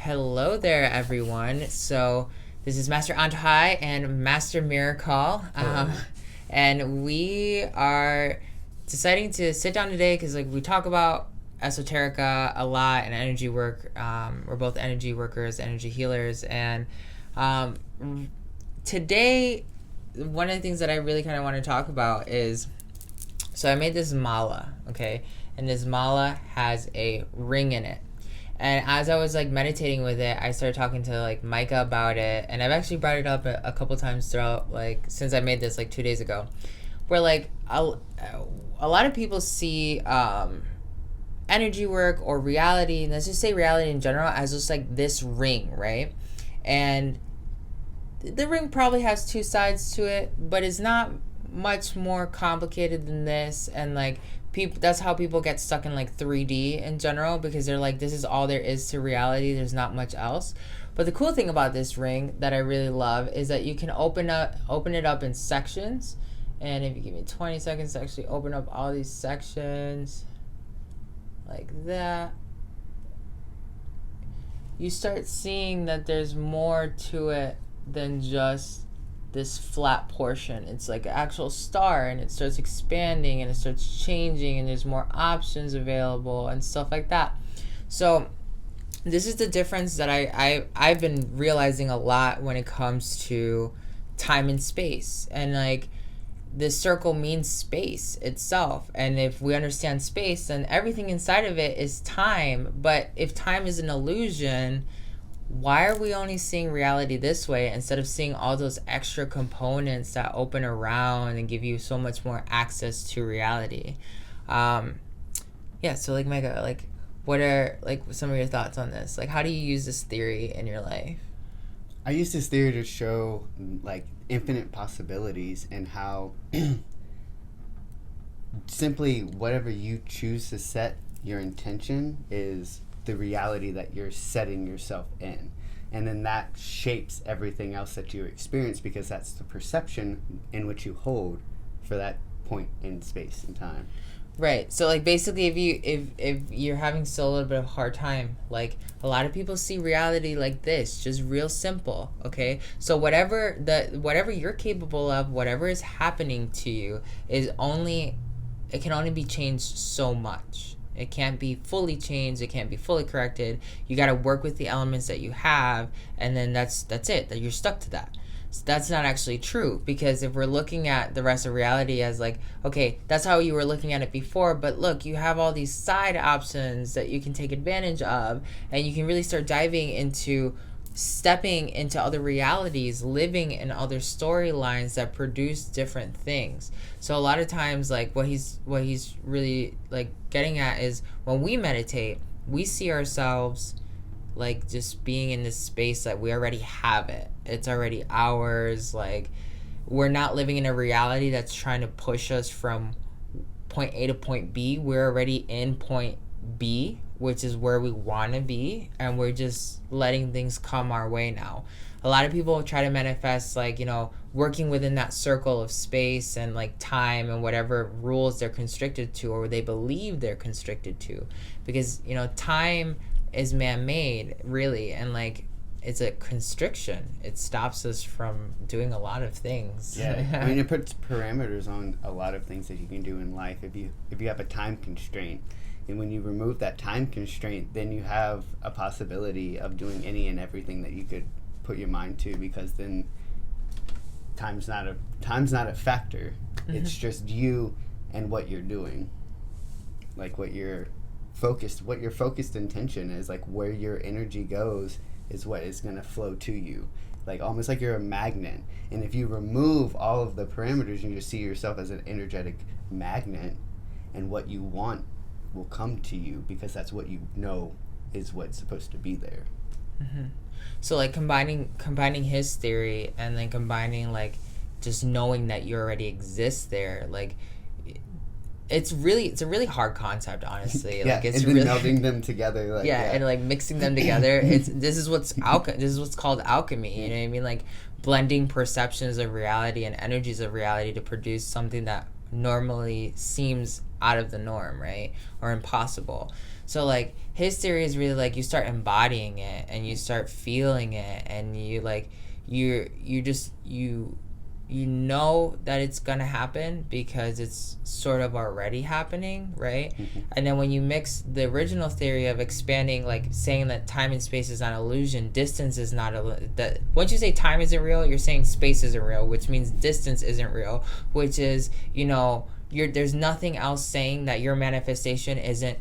Hello there, everyone. So this is Master Antojai and Master MirrorKall, and we are deciding to sit down today because we talk about esoterica a lot and energy work. We're both energy workers, energy healers, and today one of the things that I really kind of want to talk about is, so I made this mala, okay, and this mala has a ring in it. And as I was meditating with it, I started talking to Micah about it, and I've actually brought it up a couple times throughout since I made this 2 days ago, where a lot of people see energy work or reality, let's just say reality in general, as just this ring, right? And the ring probably has two sides to it, but it's not much more complicated than this. And people, that's how people get stuck in 3D in general, because they're this is all there is to reality, there's not much else. But the cool thing about this ring that I really love is that you can open it up in sections. And if you give me 20 seconds to actually open up all these sections like that, you start seeing that there's more to it than just this flat portion. It's an actual star, and it starts expanding and it starts changing, and there's more options available and stuff like that. So this is the difference that I've been realizing a lot when it comes to time and space. And this circle means space itself, and if we understand space, then everything inside of it is time. But if time is an illusion, why are we only seeing reality this way instead of seeing all those extra components that open around and give you so much more access to reality? So Micah, what are some of your thoughts on this? How do you use this theory in your life? I use this theory to show infinite possibilities, and how simply whatever you choose to set your intention is the reality that you're setting yourself in. And then that shapes everything else that you experience, because that's the perception in which you hold for that point in space and time. Right. So basically, if you're having still a little bit of a hard time, a lot of people see reality like this, just real simple, okay? So whatever you're capable of, whatever is happening to you, it can only be changed so much. It can't be fully changed. It can't be fully corrected. You got to work with the elements that you have, and then that's it. That you're stuck to that. So that's not actually true, because if we're looking at the rest of reality as okay, that's how you were looking at it before, but look, you have all these side options that you can take advantage of, and you can really start diving into stepping into other realities, living in other storylines that produce different things. So a lot of times, what he's really getting at is, when we meditate, we see ourselves just being in this space that we already have it. It's already ours. We're not living in a reality that's trying to push us from point A to point B. We're already in point B, which is where we want to be, and we're just letting things come our way now. A lot of people try to manifest working within that circle of space and time and whatever rules they're constricted to, or they believe they're constricted to, because time is man-made, really, and it's a constriction. It stops us from doing a lot of things. Yeah, I mean, it puts parameters on a lot of things that you can do in life. If you have a time constraint, and when you remove that time constraint, then you have a possibility of doing any and everything that you could put your mind to, because then time's not a factor. Mm-hmm. It's just you and what you're doing, what your focused intention is, where your energy goes is what is going to flow to you, almost like you're a magnet. And if you remove all of the parameters, and you just see yourself as an energetic magnet, and what you want will come to you, because that's what you know is what's supposed to be there. Mm-hmm. So combining his theory, and then combining just knowing that you already exist there, it's a really hard concept, honestly. Yeah, it's and then really melding them together. And mixing them together. This is what's called alchemy. You know what I mean? Blending perceptions of reality and energies of reality to produce something that normally seems out of the norm, right? Or impossible. So like his theory is really like you start embodying it and you start feeling it, and you like you know that it's gonna happen because it's sort of already happening, right? And then when you mix the original theory of expanding, like saying that time and space is not illusion, distance is not that once you say time isn't real, you're saying space isn't real, which means distance isn't real, which is, you know, there's nothing else saying that your manifestation isn't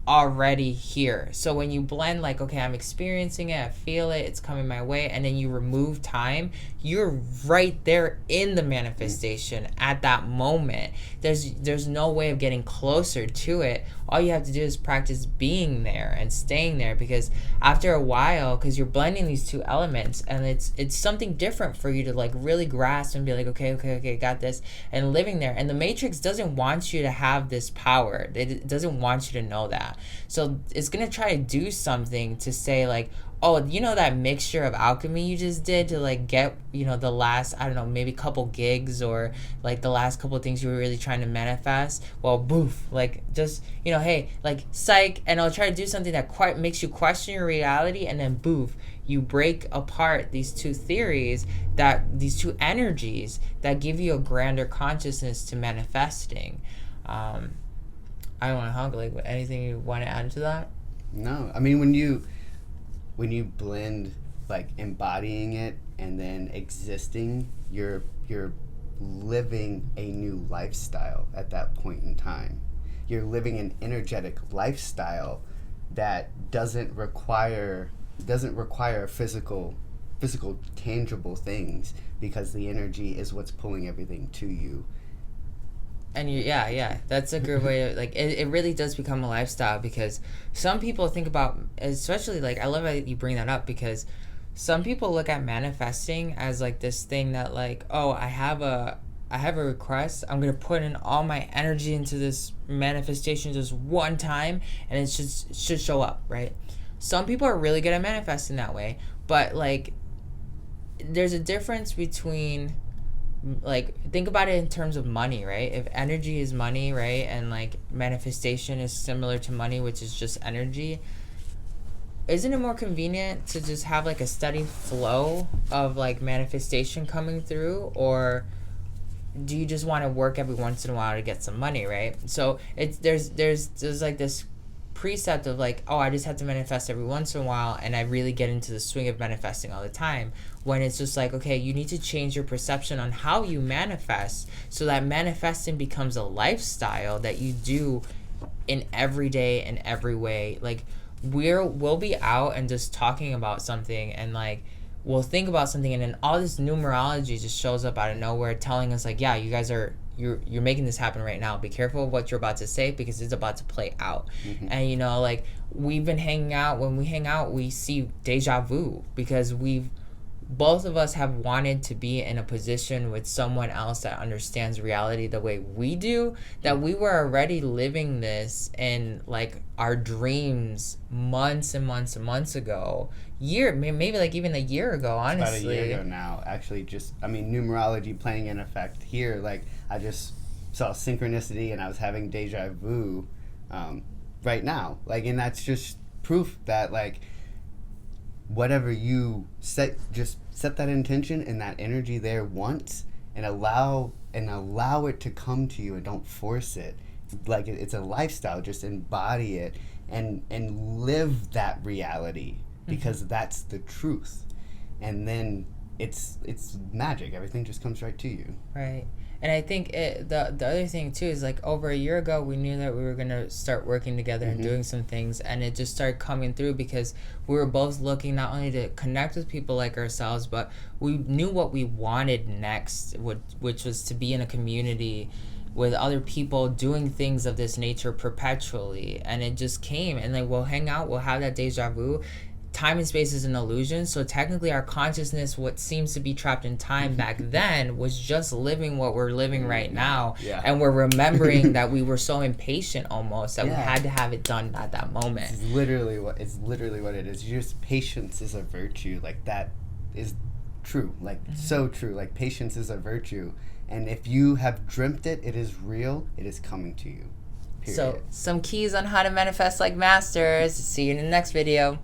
already here. So when you blend like, okay, I'm experiencing it, I feel it, it's coming my way, and then you remove time, you're right there in the manifestation at that moment. There's no way of getting closer to it. All you have to do is practice being there and staying there, because after a while, because you're blending these two elements, and it's something different for you to like really grasp and be like, okay, got this, and living there. And the Matrix doesn't want you to have this power. It doesn't want you to know that. So it's gonna try to do something to say like, oh, you know that mixture of alchemy you just did to like get, you know, the last, I don't know, maybe couple gigs or like the last couple of things you were really trying to manifest? Well, boof, like just, you know, hey, like psych, and I'll try to do something that quite makes you question your reality, and then boof, you break apart these two theories, that these two energies that give you a grander consciousness to manifesting. I don't want to hug, like anything you want to add to that? No, I mean when you blend like embodying it and then existing, you're living a new lifestyle at that point in time. You're living an energetic lifestyle that doesn't require physical tangible things, because the energy is what's pulling everything to you. And yeah, that's a good way of, like, it really does become a lifestyle, because some people think about, especially, like, I love that you bring that up, because some people look at manifesting as, like, this thing that, like, oh, I have a request, I'm going to put in all my energy into this manifestation just one time, and it should show up, right? Some people are really good at manifesting that way, but, like, there's a difference between, like, think about it in terms of money, right? If energy is money, right, and like manifestation is similar to money, which is just energy, isn't it more convenient to just have like a steady flow of like manifestation coming through? Or do you just want to work every once in a while to get some money, right? So it's there's like this precept of like, oh, I just have to manifest every once in a while, and I really get into the swing of manifesting all the time, when it's just like, okay, you need to change your perception on how you manifest, so that manifesting becomes a lifestyle that you do in every day and every way. Like we'll be out and just talking about something, and like we'll think about something, and then all this numerology just shows up out of nowhere telling us like, yeah, you guys are you're making this happen right now. Be careful of what you're about to say, because it's about to play out. And you know, like we've been hanging out, when we hang out we see deja vu, because both of us have wanted to be in a position with someone else that understands reality the way we do, that we were already living this in like our dreams months and months and months ago, maybe like even a year ago, honestly. It's about a year ago now, actually. Just, I mean, numerology playing in effect here, like I just saw synchronicity and I was having deja vu right now, like, and that's just proof that like whatever you set that intention and that energy there once, and allow it to come to you, and don't force it. Like it's a lifestyle. Just embody it and live that reality, because that's the truth. And then it's magic. Everything just comes right to you. Right. And I think the other thing too is like, over a year ago we knew that we were gonna start working together and doing some things, and it just started coming through because we were both looking not only to connect with people like ourselves, but we knew what we wanted next, which was to be in a community with other people doing things of this nature perpetually. And it just came, and like we'll hang out, we'll have that deja vu. Time and space is an illusion, so technically our consciousness, what seems to be trapped in time back then, was just living what we're living right now. Yeah. And we're remembering that we were so impatient almost that we had to have it done at that moment. It's literally what it is. Just patience is a virtue. Like that is true. Like so true. Like patience is a virtue. And if you have dreamt it, it is real. It is coming to you. Period. So some keys on how to manifest like masters. See you in the next video.